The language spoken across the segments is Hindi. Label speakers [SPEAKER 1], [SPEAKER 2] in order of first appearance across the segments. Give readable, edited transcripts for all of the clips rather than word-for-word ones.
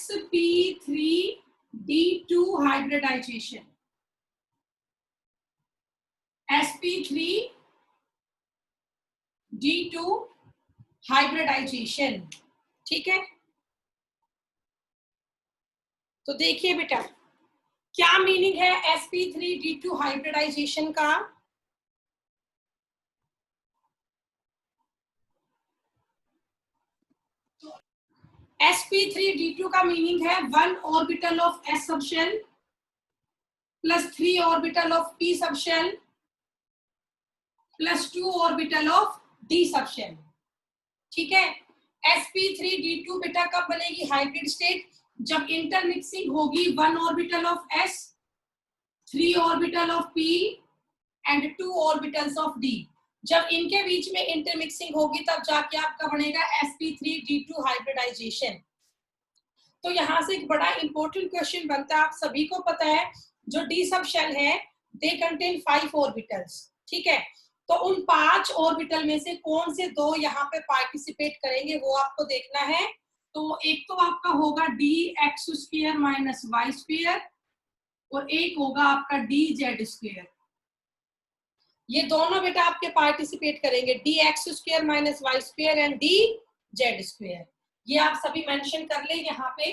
[SPEAKER 1] sp3d2 hybridization, sp3d2 hybridisation. ठीक है, तो देखिए बेटा क्या मीनिंग है sp3d2 हाइब्रिडाइजेशन का। sp3d2 का मीनिंग है 1 orbital of s subshell plus 3 orbital of p subshell plus 2 orbital of d subshell. ठीक है, sp3d2 बेटा कब बनेगी हाइब्रिड स्टेट? जब इंटरमिक्सिंग होगी 1 orbital of s, 3 orbital of p and 2 orbitals of d। जब इनके बीच में इंटरमिक्सिंग होगी तब जाके आपका बनेगा sp3d2 हाइब्रिडाइजेशन। तो यहाँ से एक बड़ा इंपॉर्टेंट क्वेश्चन बनता है, आप सभी को पता है जो d सब शेल है दे कंटेन 5 ऑर्बिटल्स। ठीक है, तो उन 5 ऑर्बिटल में से कौन से 2 यहाँ पे पार्टिसिपेट करेंगे वो आपको देखना है। तो एक तो आपका होगा dx² माइनस वाई स्क्वायर और एक होगा आपका dz²। ये दोनों बेटा आपके पार्टिसिपेट करेंगे, dx² minus Y square and dz²। ये आप सभी मेंशन कर ले यहाँ पे।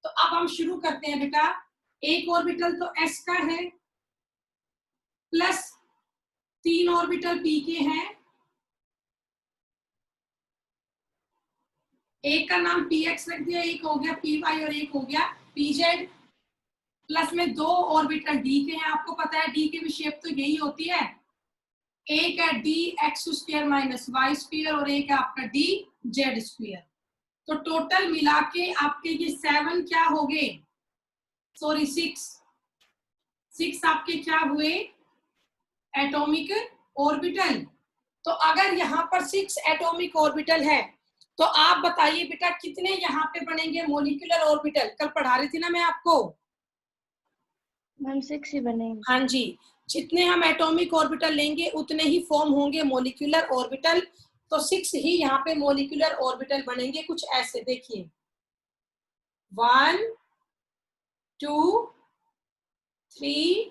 [SPEAKER 1] तो अब हम शुरू करते हैं बेटा। एक ऑर्बिटल तो s का है प्लस 3 ऑर्बिटल p के हैं, एक का नाम px रख दिया, एक हो गया py और एक हो गया pz, प्लस में 2 ऑर्बिटल d के हैं। आपको पता है d की भी शेप तो यही होती है, एक है dx² माइनस वाई स्क्वायर और एक है आपका dz²। तो टोटल मिला के आपके ये 7 क्या हो गए, सॉरी 6 आपके क्या हुए एटॉमिक ऑर्बिटल। तो अगर यहाँ पर 6 एटॉमिक ऑर्बिटल है तो आप बताइए बेटा कितने यहाँ पे बनेंगे मॉलिक्यूलर ऑर्बिटल? कल पढ़ा रही थी ना मैं आपको
[SPEAKER 2] मैम 6 ही बनेंगे।
[SPEAKER 1] हाँ जी, जितने हम एटॉमिक ऑर्बिटल लेंगे उतने ही फॉर्म होंगे मॉलिक्यूलर ऑर्बिटल। तो 6 ही यहाँ पे मॉलिक्यूलर ऑर्बिटल बनेंगे, कुछ ऐसे देखिए 1 2 3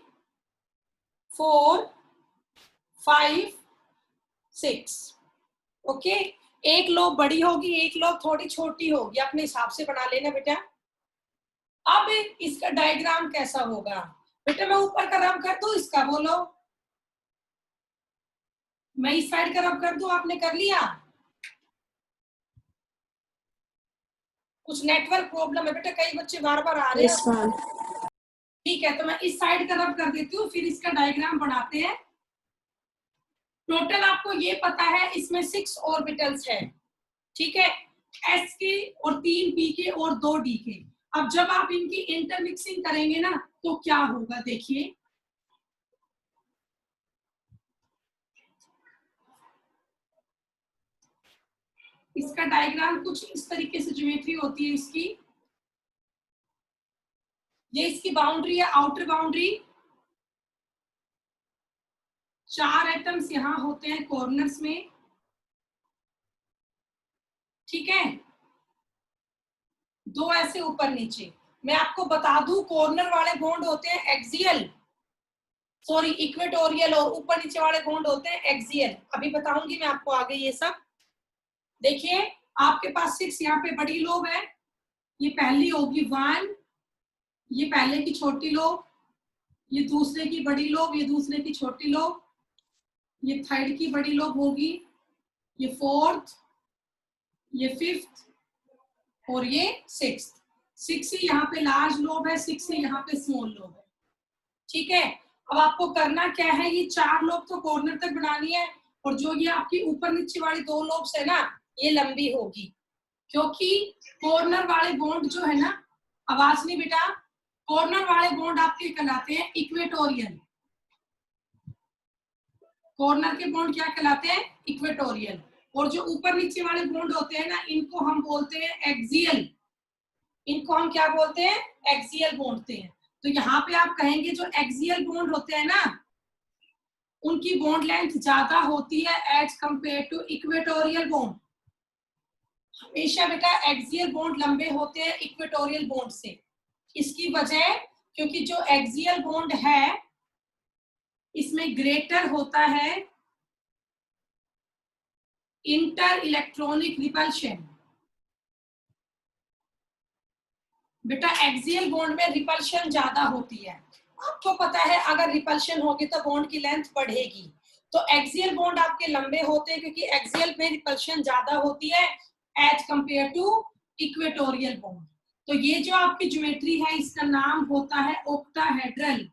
[SPEAKER 1] 4 5 6। ओके, एक लोब बड़ी होगी एक लोब थोड़ी छोटी होगी, अपने हिसाब से बना लेना बेटा। अब इसका डायग्राम कैसा होगा बेटा? मैं ऊपर का रब कर दूं इसका, बोलो मैं इस साइड का रब कर दूं, आपने कर लिया? कुछ नेटवर्क प्रॉब्लम है बेटा, कई बच्चे बार बार आ रहे हैं। ठीक है, तो मैं इस साइड का रब कर देती हूँ, फिर इसका डायग्राम बनाते हैं। टोटल आपको ये पता है इसमें 6 ऑर्बिटल्स है। ठीक है, s के और 3 p के और 2 d के। अब जब आप इनकी इंटरमिक्सिंग करेंगे ना तो क्या होगा देखिए, इसका डायग्राम कुछ इस तरीके से ज्योमेट्री होती है इसकी। ये इसकी बाउंड्री है, आउटर बाउंड्री। 4 एटम्स यहां होते हैं कॉर्नर्स में। ठीक है, 2 ऐसे ऊपर नीचे। मैं आपको बता दूं कॉर्नर वाले बॉन्ड होते हैं एक्सियल, सॉरी इक्वेटोरियल, और ऊपर नीचे वाले बॉन्ड होते हैं एक्सियल। अभी बताऊंगी मैं आपको आगे ये सब। देखिए आपके पास 6 यहाँ पे बड़ी लोब है, ये पहली होगी 1, ये पहले की छोटी लोब, ये दूसरे की बड़ी लोब, ये दूसरे की छोटी लोब, ये थर्ड की बड़ी लोब होगी, ये फोर्थ, ये फिफ्थ और ये सिक्स्थ। 6 ही यहाँ पे लार्ज लोब है, 6 ही यहाँ पे स्मॉल लोब है। ठीक है, अब आपको करना क्या है, ये 4 लोब तो कॉर्नर तक बनानी है और जो ये आपकी ऊपर नीचे वाली 2 लोब्स है ना ये लंबी होगी, क्योंकि कॉर्नर वाले बॉन्ड जो है ना, आवाज नहीं बेटा, कॉर्नर वाले बॉन्ड आपके कहलाते हैं इक्वेटोरियल। कॉर्नर के बॉन्ड क्या कहलाते हैं? इक्वेटोरियल। और जो ऊपर नीचे वाले बॉन्ड होते हैं ना इनको हम बोलते हैं एक्सियल। इनको हम क्या बोलते हैं? एक्सियल बोलते हैं। तो यहाँ पे आप कहेंगे जो एक्सियल बॉन्ड होते हैं ना उनकी बॉन्ड लेंथ ज्यादा होती है as compare to equatorial bond. हमेशा बेटा एक्सियल बॉन्ड लंबे होते हैं इक्वेटोरियल बॉन्ड से। इसकी वजह क्योंकि जो एक्सियल बॉन्ड है इसमें ग्रेटर होता है इंटर इलेक्ट्रॉनिक रिपल्शन। बेटा एक्सियल बॉन्ड में रिपल्शन ज्यादा होती है। आपको पता है अगर रिपल्शन होगी तो बॉन्ड की लेंथ बढ़ेगी। तो एक्सियल बॉन्ड आपके लंबे होते हैं क्योंकि एक्सियल में रिपल्शन ज्यादा होती है as compare to equatorial bond. तो ये जो आपकी ज्योमेट्री है इसका नाम होता है ओक्टाहेड्रल।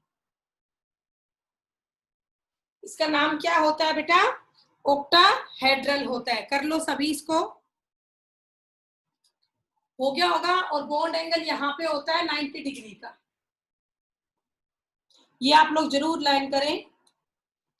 [SPEAKER 1] इसका नाम क्या होता है बेटा? ओक्टाहेड्रल होता है। कर लो सभी इसको, हो गया होगा। और बॉन्ड एंगल यहाँ पे होता है 90 डिग्री का। ये आप लोग जरूर लर्न करें।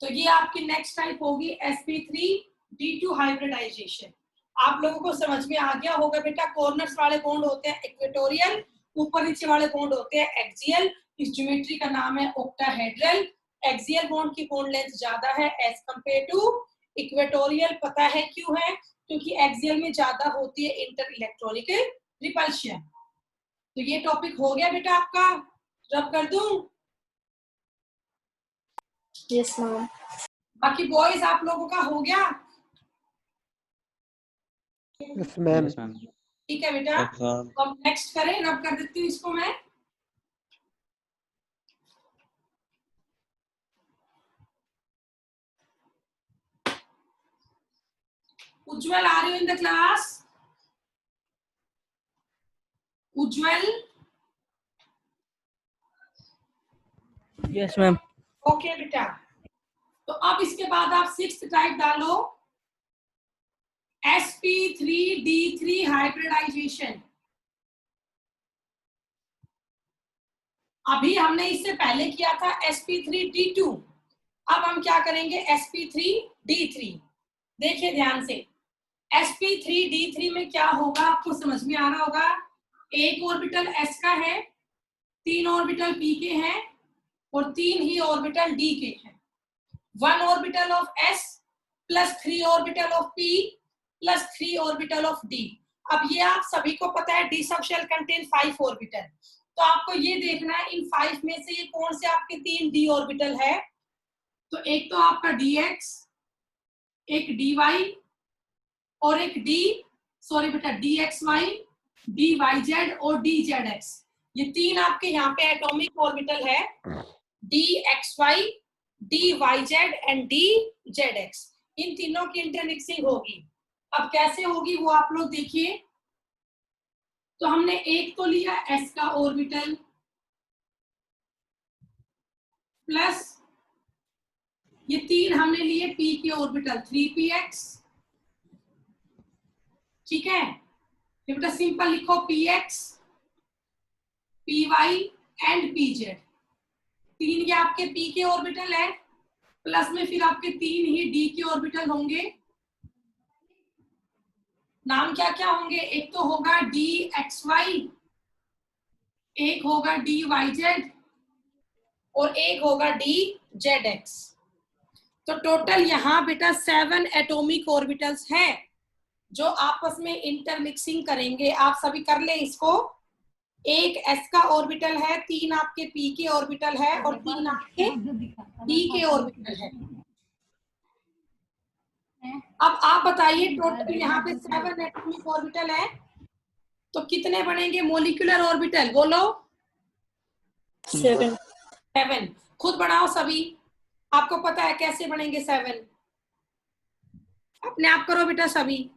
[SPEAKER 1] तो ये आपकी नेक्स्ट टाइप होगी sp3d2 हाइब्रिडाइजेशन। आप लोगों को समझ में आ गया होगा बेटा। कॉर्नर्स वाले बॉन्ड होते हैं इक्वेटोरियल, ऊपर नीचे वाले बॉन्ड होते हैं एक्सियल। इस ज्योमेट्री का नाम है ओक्टाहेड्रल। एक्सियल बॉन्ड की बॉन्ड लेंथ ज्यादा है एज कंपेयर टू इक्वेटोरियल। पता है क्यों है? क्योंकि एक्सियल में ज्यादा होती है इंटर इलेक्ट्रॉनिक रिपल्शन। तो ये टॉपिक हो गया बेटा आपका। रब कर दूं?
[SPEAKER 2] Yes ma'am.
[SPEAKER 1] बाकी बॉयज आप लोगों का हो गया?
[SPEAKER 3] Yes ma'am.
[SPEAKER 1] ठीक है बेटा। अब नेक्स्ट करें, रब कर देती हूँ इसको मैं। Ujjwal, are you in the class? Ujjwal?
[SPEAKER 4] Yes ma'am.
[SPEAKER 1] Okay बेटा। तो अब इसके बाद आप 6th टाइप डालो, sp3d3 हाइब्रिडाइजेशन। अभी हमने इससे पहले किया था sp3d2। अब हम क्या करेंगे? sp3d3। देखिए ध्यान से, sp3d3 में क्या होगा आपको समझ में आ रहा होगा। एक ऑर्बिटल s का है, 3 ऑर्बिटल p के हैं और 3 ही ऑर्बिटल d के हैं। 1 orbital of s plus 3 orbital of p plus 3 orbital of d। अब ये आप सभी को पता है d सब शेल कंटेन 5 ऑर्बिटल। तो आपको ये देखना है इन 5 में से ये कौन से आपके 3 d ऑर्बिटल है। तो एक तो आपका dx, एक dy और एक dxy, dyz और dzx। ये 3 आपके यहाँ पे एटॉमिक ऑर्बिटल है, dxy, dyz एंड dzx। इन तीनों की इंटरमिक्सिंग होगी। अब कैसे होगी वो आप लोग देखिए। तो हमने एक तो लिया s का ऑर्बिटल प्लस ये 3 हमने लिए p के ऑर्बिटल 3px। ठीक है, ये बेटा सिंपल लिखो px, py एंड pz। 3 ये आपके p के ऑर्बिटल है, प्लस में फिर आपके 3 ही d के ऑर्बिटल होंगे। नाम क्या क्या होंगे? एक तो होगा dxy, एक होगा dyz और एक होगा dzx। तो टोटल यहाँ बेटा 7 एटॉमिक ऑर्बिटल्स हैं जो आपस में इंटरमिक्सिंग करेंगे। आप सभी कर लें इसको। एक s का ऑर्बिटल है, 3 आपके p के ऑर्बिटल है और 3 आपके d के ऑर्बिटल है। अब आप बताइए टोटल यहाँ पे 7 एटॉमिक ऑर्बिटल है तो कितने बनेंगे मॉलिक्यूलर ऑर्बिटल? बोलो। 7। खुद बनाओ सभी। आपको पता है कैसे बनेंगे 7? अपने आप करो बेटा सभी,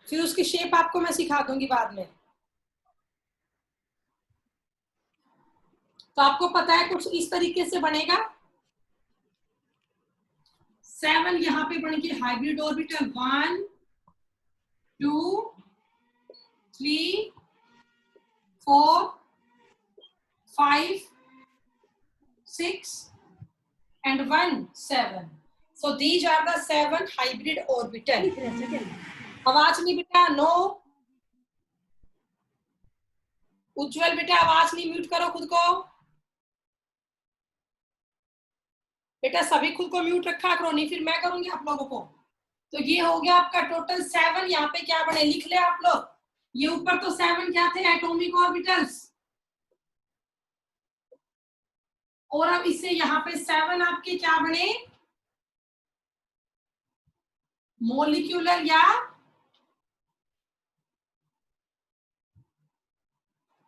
[SPEAKER 1] फिर उसकी शेप आपको मैं सिखा दूंगी बाद में। तो आपको पता है कुछ इस तरीके से बनेगा। 7 यहाँ पे बनेंगे hybrid orbital 1 2 3 4 5 6 and 1 7. So these are the 7 hybrid orbital. आवाज नहीं बेटा, नो। उज्जवल बेटा आवाज नहीं, म्यूट करो खुद को। बेटा सभी खुद को म्यूट रखा करो, नहीं फिर मैं करूंगी आप लोगों को। तो ये हो गया आपका टोटल 7। यहाँ पे क्या बने लिख ले आप लोग, ये ऊपर तो 7 क्या थे एटॉमिक ऑर्बिटल्स, और अब इससे यहाँ पे 7 आपके क्या बने मोलिक्यूलर या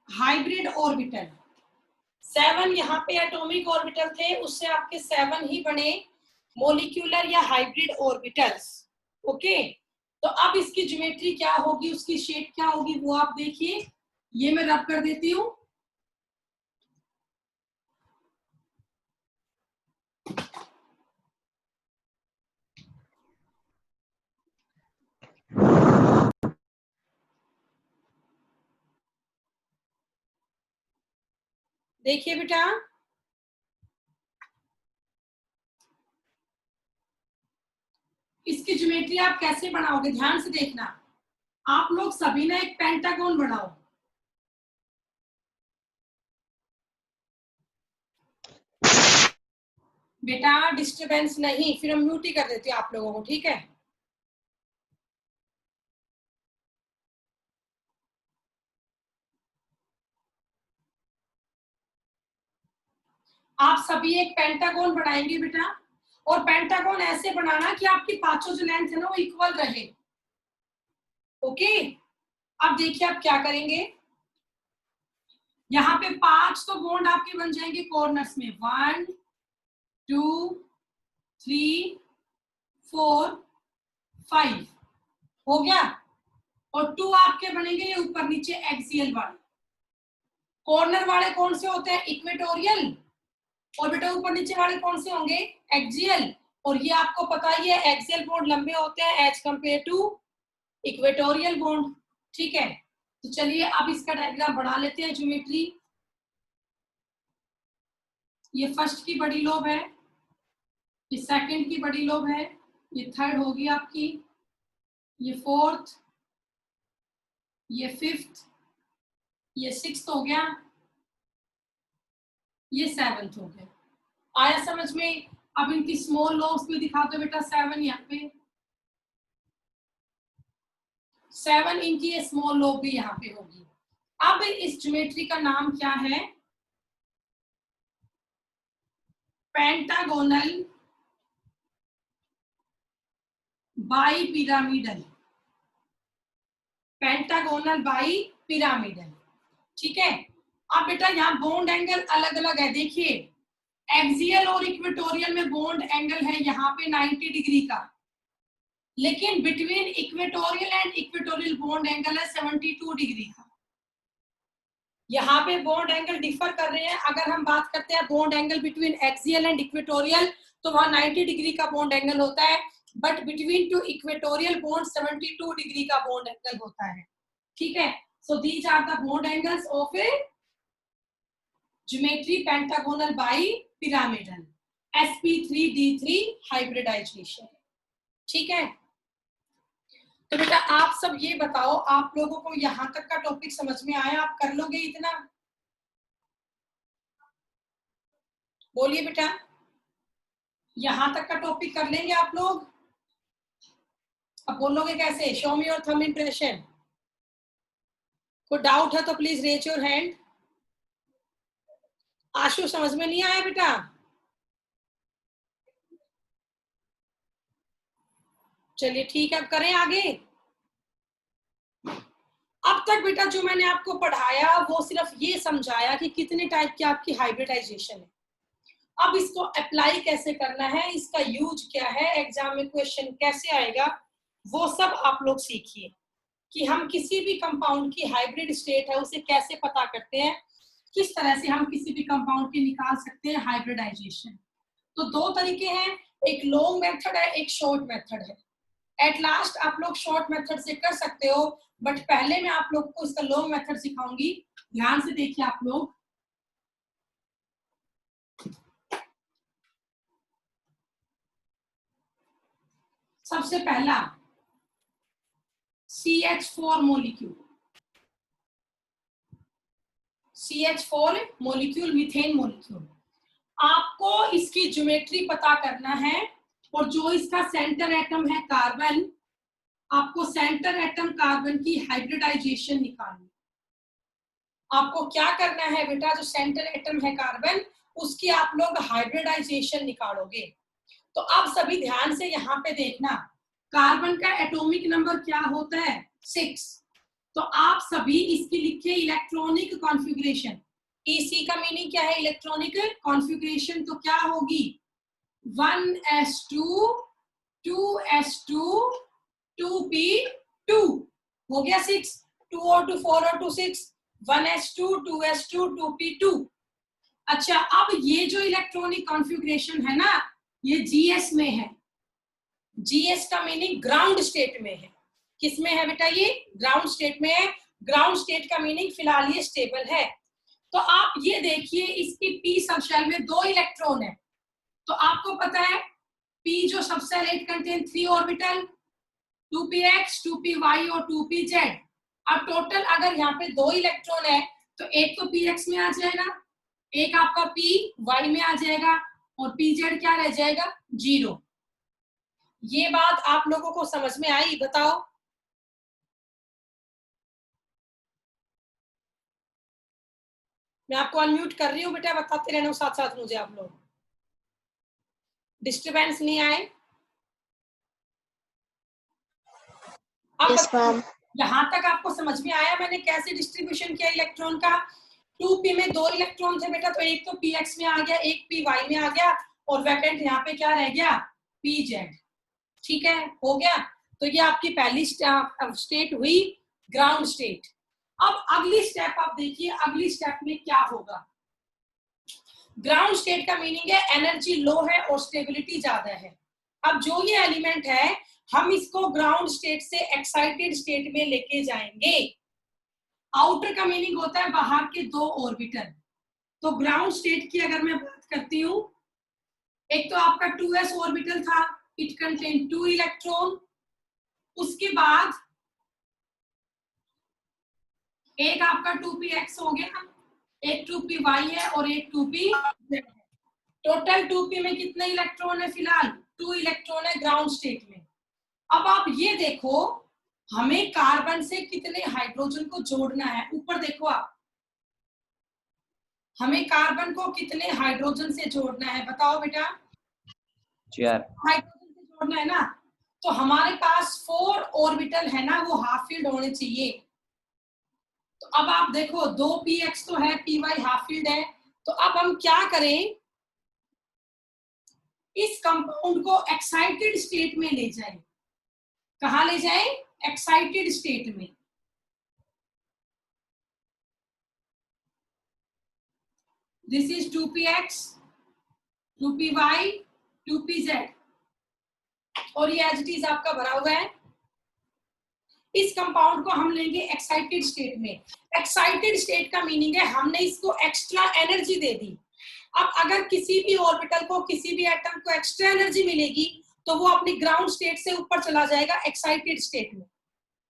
[SPEAKER 1] हाइब्रिड ऑर्बिटल। 7 यहाँ पे एटॉमिक ऑर्बिटल थे, उससे आपके 7 ही बने मोलिक्यूलर या हाइब्रिड ऑर्बिटल्स। ओके, तो अब इसकी ज्योमेट्री क्या होगी, उसकी शेप क्या होगी वो आप देखिए। ये मैं रब कर देती हूं। देखिए बेटा, इसकी ज्योमेट्री आप कैसे बनाओगे ध्यान से देखना। आप लोग सभी ने एक पेंटागन बनाओ। बेटा डिस्टरबेंस नहीं, फिर हम म्यूट ही कर देते हैं आप लोगों को, ठीक है। आप सभी एक पेंटागन बनाएंगे बेटा, और पेंटागन ऐसे बनाना कि आपकी पांचों जो लेंथ है ना वो इक्वल रहे। ओके, अब देखिए आप क्या करेंगे, यहाँ पे 5 तो बॉन्ड आपके बन जाएंगे कॉर्नर्स में, 1 2 3 4 5 हो गया, और 2 आपके बनेंगे ये ऊपर नीचे एक्सियल वाले। कॉर्नर वाले कौन से होते हैं इक्वेटोरियल, और बेटा ऊपर नीचे वाले कौन से होंगे एक्सियल। और ये आपको पता ही है एक्सियल बॉन्ड लंबे होते हैं as compare to equatorial bond, ठीक है। तो चलिए अब इसका डायग्राम बना लेते हैं ज्योमेट्री। ये फर्स्ट की बड़ी लोब है, ये सेकंड की बड़ी लोब है, ये थर्ड होगी आपकी, ये फोर्थ, ये फिफ्थ, ये सिक्स्थ हो गया, ये सेवंथ हो गया। आया समझ में। अब इनकी स्मॉल लोब्स भी दिखा दो बेटा, 7 यहाँ पे, 7 इनकी ये स्मॉल लोब भी यहाँ पे होगी। अब इस ज्योमेट्री का नाम क्या है, pentagonal bi pyramidal, pentagonal bi pyramidal, ठीक है। अब बेटा यहाँ बॉन्ड एंगल अलग अलग है, देखिए एक्सियल और इक्वेटोरियल में बॉन्ड एंगल है यहाँ पे 90 डिग्री का, लेकिन between equatorial and equatorial bond angle है 72 डिग्री का। यहाँ पे बॉन्ड एंगल डिफर कर रहे हैं। अगर हम बात करते हैं bond angle between axial and equatorial तो वहां 90 डिग्री का बॉन्ड एंगल होता है, but between two equatorial bond 72 degree का बॉन्ड एंगल होता है, ठीक है। So these are the bond angles of a geometry pentagonal bipyramidal sp3d3 hybridization, ठीक है। तो बेटा आप सब ये बताओ, आप लोगों को यहां तक का टॉपिक समझ में आया, आप कर लोगे इतना, बोलिए बेटा यहां तक का टॉपिक कर लेंगे आप लोग। अब बोलोगे कैसे, show me your thumb impression. कोई डाउट है तो प्लीज रेज योर हैंड। आशु समझ में नहीं आया बेटा, चलिए ठीक है अब करें आगे। अब तक बेटा जो मैंने आपको पढ़ाया वो सिर्फ ये समझाया कि कितने टाइप की आपकी हाइब्रिडाइजेशन है। अब इसको अप्लाई कैसे करना है, इसका यूज क्या है, एग्जाम में क्वेश्चन कैसे आएगा, वो सब आप लोग सीखिए कि हम किसी भी कंपाउंड की हाइब्रिड स्टेट है उसे कैसे पता करते हैं, किस तरह से हम किसी भी कंपाउंड की निकाल सकते हैं हाइब्रिडाइजेशन। तो दो तरीके हैं, एक लॉन्ग मेथड है, एक शॉर्ट मेथड है। एट लास्ट आप लोग शॉर्ट मेथड से कर सकते हो, बट पहले मैं आप लोग को इसका लॉन्ग मेथड सिखाऊंगी। ध्यान से देखिए आप लोग, सबसे पहला CH4 molecule, CH4 molecule, methane molecule. आपको इसकी ज्योमेट्री पता करना है, और जो इसका सेंटर एटम है कार्बन, आपको सेंटर एटम कार्बन की हाइब्रिडाइजेशन निकालनी। आपको क्या करना है बेटा, जो सेंटर एटम है कार्बन उसकी आप लोग हाइब्रिडाइजेशन निकालोगे। तो आप सभी ध्यान से यहाँ पे देखना, कार्बन का एटॉमिक नंबर क्या होता है 6। तो आप सभी इसकी लिखिए इलेक्ट्रॉनिक कॉन्फ़िगरेशन। EC का मीनिंग क्या है, इलेक्ट्रॉनिक कॉन्फ़िगरेशन। तो क्या होगी 1s2 2s2 2p2 हो गया 6, 2O2 4O2 6, 1s2 2s2 2p2। अच्छा, अब ये जो इलेक्ट्रॉनिक कॉन्फ़िगरेशन है ना, ये GS में है। GS का मीनिंग ग्राउंड स्टेट में है। किसमें है बेटा, ये ग्राउंड स्टेट में है। ग्राउंड स्टेट का मीनिंग फिलहाल ये स्टेबल है। तो आप ये देखिए, इसकी P सब शेल में 2 इलेक्ट्रॉन है। तो आपको पता है P जो सब shell it contain 3 orbital, 2px 2py और 2pz। अब टोटल अगर यहाँ पे 2 इलेक्ट्रॉन है तो एक तो px में आ जाएगा, एक आपका py में आ जाएगा और pz क्या रह जाएगा 0। ये बात आप लोगों को समझ में आई, बताओ। मैं आपको अनम्यूट कर रही हूँ बेटा, बताते रहना साथ साथ मुझे, आप लोग डिस्टरबेंस नहीं आए। अब
[SPEAKER 2] yes,
[SPEAKER 1] यहाँ तक आपको समझ में आया मैंने कैसे डिस्ट्रीब्यूशन किया इलेक्ट्रॉन का। 2p में 2 इलेक्ट्रॉन थे बेटा, तो एक तो px में आ गया, एक py में आ गया और वैकेंट यहाँ पे क्या रह गया pz। ठीक है, हो गया। तो ये आपकी पहली स्टेट हुई ग्राउंड स्टेट। अब अगली स्टेप आप देखिए, अगली स्टेप में क्या होगा। ग्राउंड स्टेट का मीनिंग है एनर्जी लो है और स्टेबिलिटी ज्यादा है। अब जो ये एलिमेंट है हम इसको ग्राउंड स्टेट से एक्साइटेड स्टेट में लेके जाएंगे। आउटर का मीनिंग होता है बाहर के 2 ऑर्बिटल। तो ग्राउंड स्टेट की अगर मैं बात करती हूँ, एक तो आपका 2s ऑर्बिटल था, इट कंटेन 2 इलेक्ट्रॉन। उसके बाद एक आपका 2px हो गया, एक 2py है और एक 2p। टोटल 2p में कितने इलेक्ट्रॉन है, फिलहाल 2 इलेक्ट्रॉन है ग्राउंड स्टेट में। अब आप ये देखो, हमें कार्बन से कितने हाइड्रोजन को जोड़ना है। ऊपर देखो आप, हमें कार्बन को कितने हाइड्रोजन से जोड़ना है, बताओ बेटा।
[SPEAKER 3] 4
[SPEAKER 1] हाइड्रोजन से जोड़ना है ना, तो हमारे पास 4 ऑर्बिटल है ना, वो हाफ फील्ड होने चाहिए। तो अब आप देखो 2px तो है, py हाफ फील्ड है। तो अब हम क्या करें, इस कंपाउंड को एक्साइटेड स्टेट में ले जाएं। कहां ले जाएं, एक्साइटेड स्टेट में। This is 2px 2py 2pz और ये एज इट इज आपका भरा हुआ है। इस कंपाउंड को हम लेंगे एक्साइटेड स्टेट में। एक्साइटेड स्टेट का मीनिंग है हमने इसको एक्स्ट्रा एनर्जी दे दी। अब अगर किसी भी ऑर्बिटल को, किसी भी एटम को एक्स्ट्रा एनर्जी मिलेगी तो वो अपनी ग्राउंड स्टेट से ऊपर चला जाएगा एक्साइटेड स्टेट में।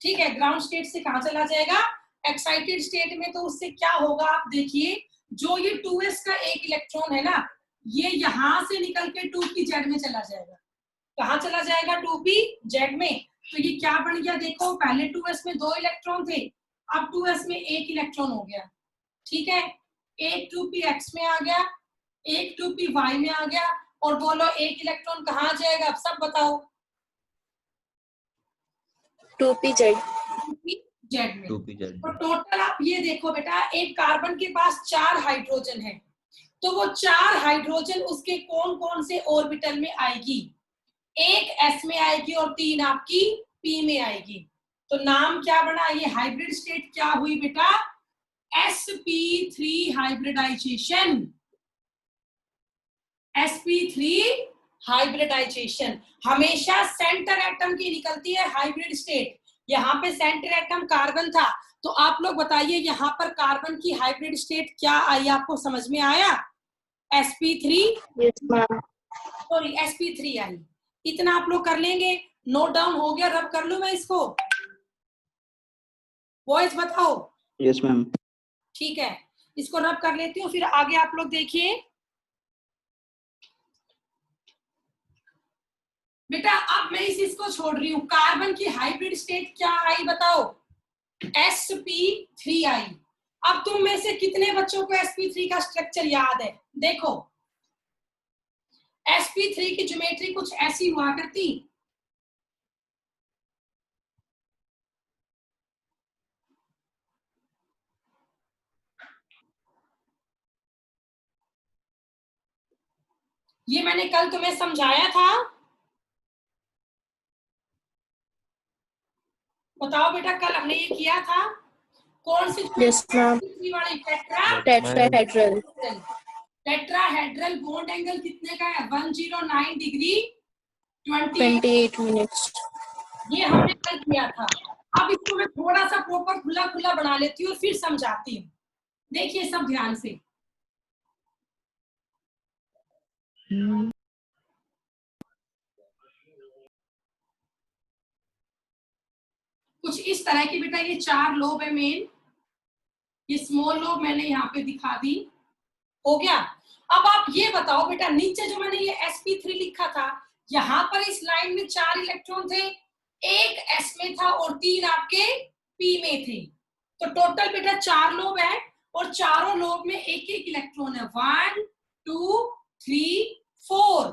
[SPEAKER 1] ठीक है, ग्राउंड स्टेट से कहां चला जाएगा, एक्साइटेड स्टेट में। तो उससे क्या होगा आप देखिए, जो ये 2s का एक इलेक्ट्रॉन है ना, ये यहां से निकल के 2pz में चला जाएगा। कहां चला जाएगा 2pz में। तो ये क्या बन गया देखो, पहले 2s में 2 इलेक्ट्रॉन थे, अब 2s में 1 इलेक्ट्रॉन हो गया। ठीक है, एक 2px में आ गया, एक 2py में आ गया और बोलो एक इलेक्ट्रॉन कहां आ जाएगा, अब सब बताओ।
[SPEAKER 2] 2pz
[SPEAKER 1] 2pz में।
[SPEAKER 3] 2pz
[SPEAKER 1] तो टोटल आप ये देखो बेटा, एक कार्बन के पास 4 हाइड्रोजन है, तो वो 4 हाइड्रोजन उसके कौन कौन से ऑर्बिटल में आएगी, एक s में आएगी और 3 आपकी p में आएगी। तो नाम क्या बना, ये हाइब्रिड स्टेट क्या हुई बेटा, sp3 हाइब्रिडाइजेशन। sp3 हाइब्रिडाइजेशन हमेशा सेंटर एटम की निकलती है हाइब्रिड स्टेट। यहाँ पे सेंटर एटम कार्बन था, तो आप लोग बताइए यहाँ पर कार्बन की हाइब्रिड स्टेट क्या आई, आपको समझ में आया। sp3
[SPEAKER 2] yes ma'am
[SPEAKER 1] sorry sp3 आई। इतना आप लोग कर लेंगे, नोट डाउन हो गया, रब कर लूं मैं इसको, वॉइस बताओ।
[SPEAKER 3] Yes ma'am.
[SPEAKER 1] ठीक है, इसको रब कर लेती हूँ, फिर आगे आप लोग देखिए। बेटा अब मैं इस इसको छोड़ रही हूँ, कार्बन की हाइब्रिड स्टेट क्या आई बताओ, sp3 आई। अब तुम में से कितने बच्चों को sp3 का स्ट्रक्चर याद है? देखो sp3 की ज्योमेट्री कुछ ऐसी हुआ करती, ये मैंने कल तुम्हें समझाया था, बताओ बेटा कल हमने ये किया था, कौन सी
[SPEAKER 2] Yes, ma'am.
[SPEAKER 1] वाली?
[SPEAKER 2] Tetrahedral.
[SPEAKER 1] टेट्राहेड्रल बॉन्ड एंगल कितने का है? 109 डिग्री
[SPEAKER 2] 28 minutes.
[SPEAKER 1] ये हमने कल किया था। अब इसको मैं थोड़ा सा प्रॉपर खुला खुला बना लेती हूँ और फिर समझाती हूँ, देखिए सब ध्यान से। कुछ इस तरह की बेटा ये 4 लोब है मेन, ये स्मॉल लोब मैंने यहाँ पे दिखा दी, हो गया। अब आप ये बताओ बेटा, नीचे जो मैंने ये sp3 लिखा था, यहाँ पर इस लाइन में 4 इलेक्ट्रॉन थे, एक s में था और 3 आपके p में थे, तो टोटल बेटा 4 लोब है और चारों लोब में एक एक इलेक्ट्रॉन है, 1 2 3 4।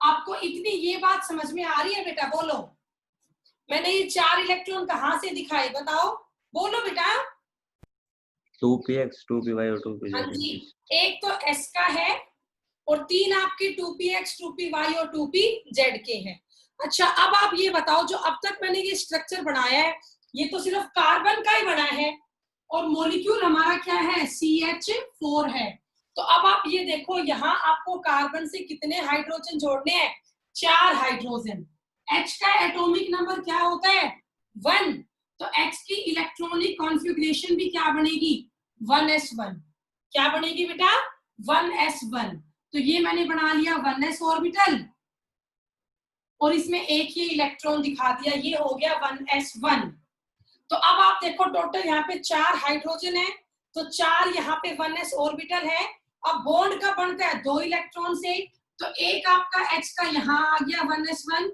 [SPEAKER 1] आपको इतनी ये बात समझ में आ रही है बेटा? बोलो, मैंने ये 4 इलेक्ट्रॉन कहाँ से दिखाए बताओ, बोलो बेटा।
[SPEAKER 3] 2px 2py और 2pz।
[SPEAKER 1] हाँ जी, एक तो s का है और 3 आपके 2px 2py और 2pz के हैं। अच्छा अब आप ये बताओ, जो अब तक मैंने ये स्ट्रक्चर बनाया है, ये तो सिर्फ कार्बन का ही बना है और मॉलिक्यूल हमारा क्या है? CH4 है। तो अब आप ये देखो, यहाँ आपको कार्बन से कितने हाइड्रोजन जोड़ने हैं? 4 हाइड्रोजन। H का एटॉमिक नंबर क्या होता है? 1। तो H की इलेक्ट्रॉनिक कॉन्फ़िगरेशन भी क्या बनेगी? 1s1। क्या बनेगी बेटा? 1s1। तो ये मैंने बना लिया 1s ऑर्बिटल और इसमें एक ये इलेक्ट्रॉन दिखा दिया, ये हो गया 1s1। तो अब आप देखो टोटल यहाँ पे 4 हाइड्रोजन है, तो 4 यहाँ पे 1s ऑर्बिटल है। अब बॉन्ड का बनता है 2 इलेक्ट्रॉन से, तो एक आपका H का यहाँ आ गया 1s1,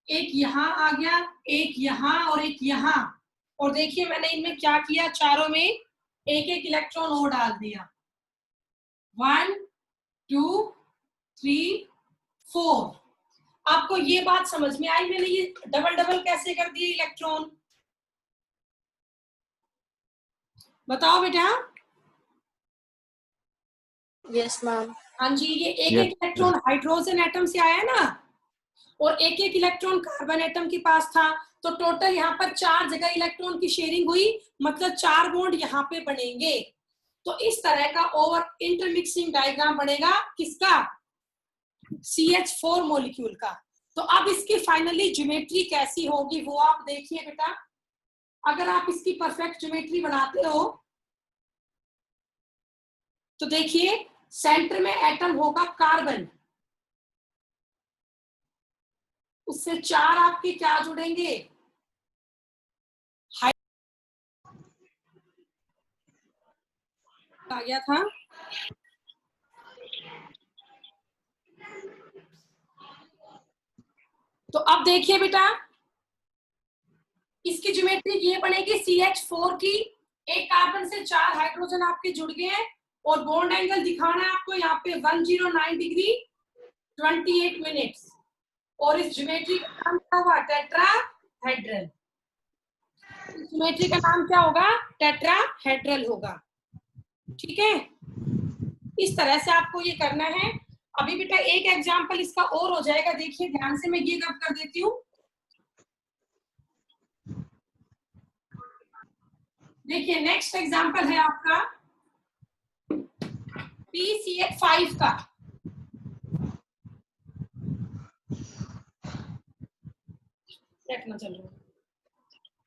[SPEAKER 1] एक यहाँ आ गया, एक यहाँ और एक यहाँ। और देखिए मैंने इनमें क्या किया, चारों में एक एक इलेक्ट्रॉन और डाल दिया, 1 2 3 4। आपको ये बात समझ में आई? मैंने ये डबल डबल कैसे कर दिए इलेक्ट्रॉन, बताओ बेटा।
[SPEAKER 2] Yes, ma'am.
[SPEAKER 1] हाँ जी, ये एक
[SPEAKER 3] Yes,
[SPEAKER 1] एक इलेक्ट्रॉन हाइड्रोजन एटम से आया ना, और एक एक इलेक्ट्रॉन कार्बन एटम के पास था, तो टोटल यहाँ पर 4 जगह इलेक्ट्रॉन की शेयरिंग हुई, मतलब 4 बॉन्ड यहाँ पे बनेंगे। तो इस तरह का ओवर इंटरमिक्सिंग डायग्राम बनेगा किसका? CH4 मॉलिक्यूल का। तो अब इसकी फाइनली ज्योमेट्री कैसी होगी वो आप देखिए बेटा। अगर आप इसकी परफेक्ट ज्योमेट्री बनाते हो तो देखिए, सेंटर में एटम होगा कार्बन, उससे 4 आपके क्या जुड़ेंगे? आ गया था। तो अब देखिए बेटा, इसकी ज्योमेट्री ये बनेगी CH4 की, एक कार्बन से 4 हाइड्रोजन आपके जुड़ गए हैं और बॉन्ड एंगल दिखाना है आपको यहाँ पे 109 डिग्री 28 मिनट्स। और इस ज्योमेट्री का नाम क्या होगा? टेट्राहेड्रल। ज्योमेट्री का नाम क्या होगा? टेट्राहेड्रल होगा। ठीक है, इस तरह से आपको ये करना है। अभी बेटा एक एग्जांपल इसका और हो जाएगा, देखिए ध्यान से, मैं ये रब कर देती हूँ। देखिए नेक्स्ट एग्जांपल है आपका PCl5 का। देखना चल रहा है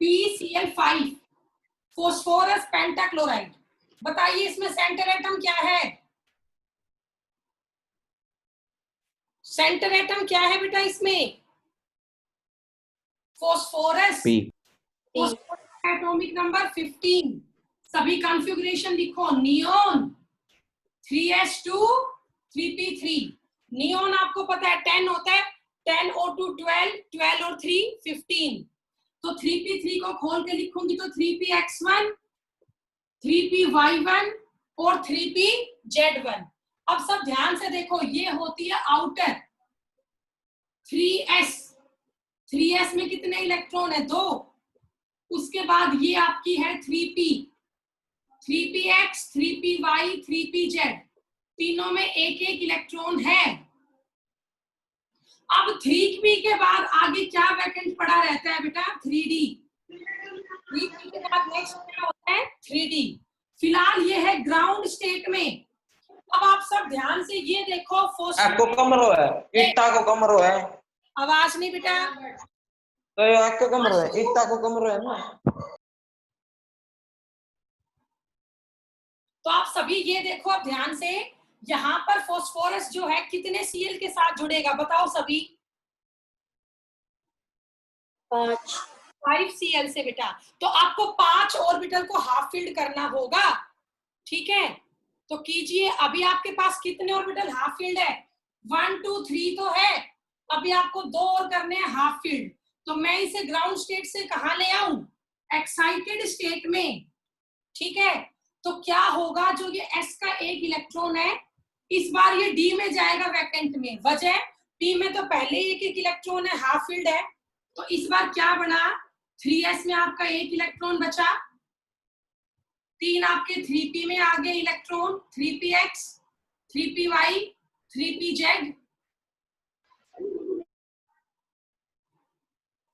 [SPEAKER 1] PCl5 फॉस्फोरस पेंटाक्लोराइड। बताइए इसमें सेंटर एटम क्या है? सेंटर एटम क्या है बेटा इसमें? फॉस्फोरस। Atomic number 15। सभी कॉन्फ़िगरेशन लिखो, नियोन 3s2 3p3। नियोन आपको पता है 10 होता है, 10O2 12, 12 और 3 15। तो 3p3 को खोल के लिखूंगी तो 3px1, 3py1 और 3pz1। अब सब ध्यान से देखो, ये होती है आउटर 3s। 3s में कितने इलेक्ट्रॉन है? 2। उसके बाद ये आपकी है 3p, 3px, 3py, 3pz, तीनों में एक एक इलेक्ट्रॉन है। अब 3p के बाद आगे क्या वैकेंट पड़ा रहता है बेटा? 3d। 3p के बाद नेक्स्ट क्या होता है? 3d। फिलहाल ये है ग्राउंड स्टेट में। अब आप सब ध्यान से ये देखो,
[SPEAKER 4] को कमरो है, इट्टा को कमरो है।
[SPEAKER 1] आवाज नहीं बेटा,
[SPEAKER 4] तो ये को कमरो है, इट्टा को कमरो है ना।
[SPEAKER 1] तो आप सभी ये देखो अब ध्यान से, यहाँ पर फास्फोरस जो है कितने Cl के साथ जुड़ेगा? बताओ सभी। 5 Cl से बेटा। तो आपको 5 ऑर्बिटल को हाफ फील्ड करना होगा, ठीक है? तो कीजिए। अभी आपके पास कितने ऑर्बिटल हाफ फील्ड है? 1 2 3 तो है। अभी आपको 2 और करने हैं हाफ फील्ड। तो मैं इसे ग्राउंड स्टेट से कहां ले आऊं? एक्साइटेड स्टेट में, ठीक है? तो क्या होगा, जो ये s का एक इलेक्ट्रॉन है, इस बार ये d में जाएगा वैकेंट में। वजह, p में तो पहले ही एक इलेक्ट्रॉन है, हाफ फील्ड है। तो इस बार क्या बना? 3s में आपका एक इलेक्ट्रॉन बचा, 3 आपके 3p में आ गए इलेक्ट्रॉन, 3px, 3py, 3pz,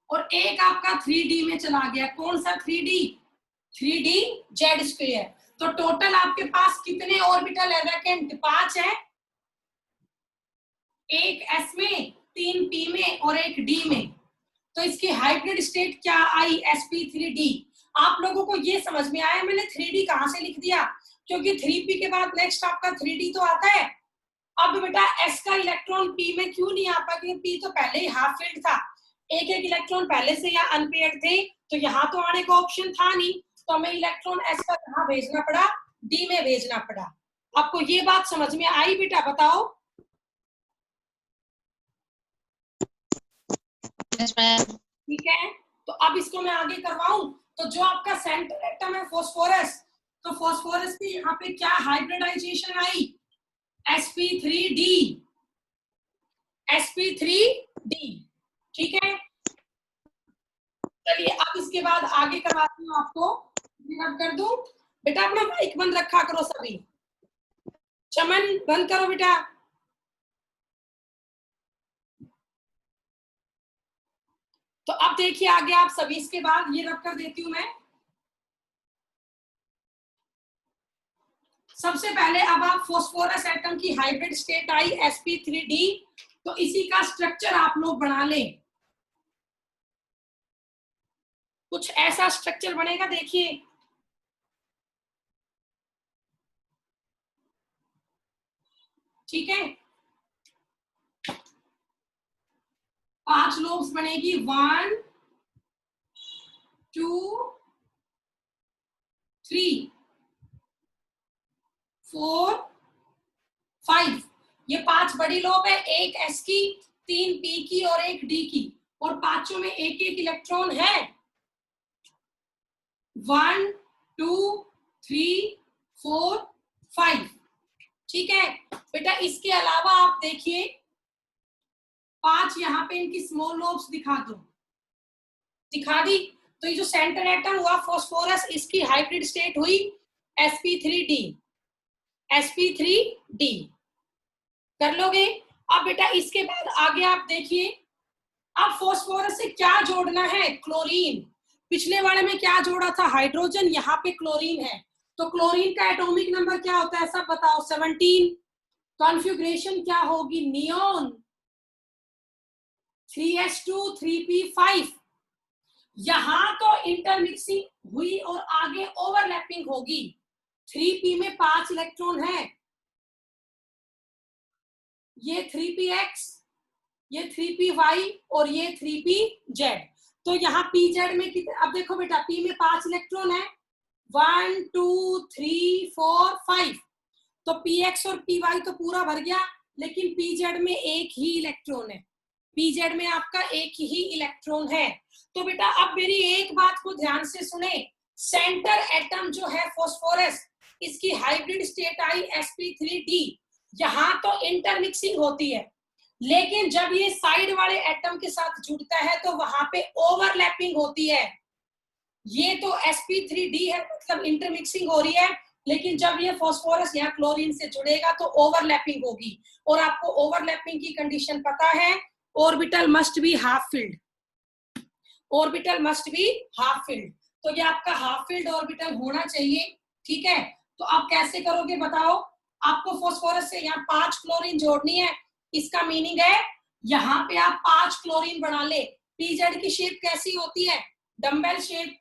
[SPEAKER 1] और एक आपका 3d में चला गया। कौन सा 3d? 3dz²। तो टोटल आपके पास कितने ऑर्बिटल है वैकेंट? 5 है। एक s में, 3 p में और एक d में। तो इसकी हाइब्रिड स्टेट क्या आई? sp3d। आप लोगों को ये समझ में आया मैंने 3d कहां से लिख दिया? क्योंकि 3p के बाद नेक्स्ट आपका 3d तो आता है। अब बेटा s का इलेक्ट्रॉन p में क्यों नहीं आ पाया? क्योंकि p तो पहले ही हाफ फील्ड था, एक एक इलेक्ट्रॉन पहले से या अनपेयर्ड थे, तो यहाँ तो आने का ऑप्शन था नहीं। तो हमें इलेक्ट्रॉन s का कहाँ भेजना पड़ा? d में भेजना पड़ा। आपको ये बात समझ में आई बेटा? बताओ। ठीक है, तो अब इसको मैं आगे करवाऊं। तो जो आपका सेंटर एटम है फास्फोरस, तो फास्फोरस की यहाँ पे क्या हाइब्रिडाइजेशन आई? sp3d, sp3d, ठीक है? चलिए अब इसके बाद आगे करवाती हूँ आपको। कर दूं बेटा, अपना माइक बंद रखा करो सभी। चमन बंद करो बेटा। तो अब देखिए आगे आप सभी, इसके बाद ये रख कर देती हूं मैं। सबसे पहले अब आप फास्फोरस एटम की हाइब्रिड स्टेट आई sp3d, तो इसी का स्ट्रक्चर आप लोग बना लें। कुछ ऐसा स्ट्रक्चर बनेगा, देखिए। ठीक है, 5 लूप्स बनेगी, 1 2 3 4 5। ये 5 बड़ी लोब है, एक s की, 3 p की और एक d की, और पांचों में एक एक इलेक्ट्रॉन है। 1 2 3 4 5। ठीक है बेटा, इसके अलावा आप देखिए 5 यहाँ पे इनकी स्मॉल लोब्स दिखा दो, दिखा दी। तो ये जो सेंटर एटम हुआ फास्फोरस, इसकी हाइब्रिड स्टेट हुई sp3d, sp3d। कर लोगे? अब बेटा इसके बाद आगे आप देखिए, अब फास्फोरस से क्या जोड़ना है? क्लोरीन। पिछले वाले में क्या जोड़ा था? हाइड्रोजन। यहाँ पे क्लोरीन है, तो क्लोरीन का एटॉमिक नंबर क्या होता है सब बताओ? 17। कॉन्फ़िगरेशन क्या होगी? Neon 3s2 3p5। यहां तो इंटरमिक्सिंग हुई और आगे ओवरलैपिंग होगी। 3p में 5 इलेक्ट्रॉन है, ये 3px, ये 3py और ये 3pz। तो यहाँ pz में कितने? अब देखो बेटा, p में 5 इलेक्ट्रॉन है, 1 2 3 4 5। तो px और py तो पूरा भर गया, लेकिन pz में एक ही इलेक्ट्रॉन है। पीजेड में आपका एक ही इलेक्ट्रॉन है। तो बेटा अब मेरी एक बात को ध्यान से सुने, सेंटर एटम जो है फास्फोरस, इसकी हाइब्रिड स्टेट आई sp3d। यहाँ तो इंटरमिक्सिंग होती है, लेकिन जब ये साइड वाले एटम के साथ जुड़ता है तो वहां पे ओवरलैपिंग होती है। ये तो sp3d है, मतलब इंटरमिक्सिंग हो रही है, लेकिन जब ये फास्फोरस यहाँ क्लोरीन से जुड़ेगा तो ओवरलैपिंग होगी। और आपको ओवरलैपिंग की कंडीशन पता है, orbital must be half filled, orbital must be half filled. तो ये आपका हाफ फिल्ड ऑर्बिटल होना चाहिए, ठीक है। तो आप कैसे करोगे बताओ, आपको फास्फोरस से यहाँ 5 क्लोरीन जोड़नी है, इसका मीनिंग है यहाँ पे आप 5 क्लोरीन बना ले। पीजेड की शेप कैसी होती है, डम्बेल शेप,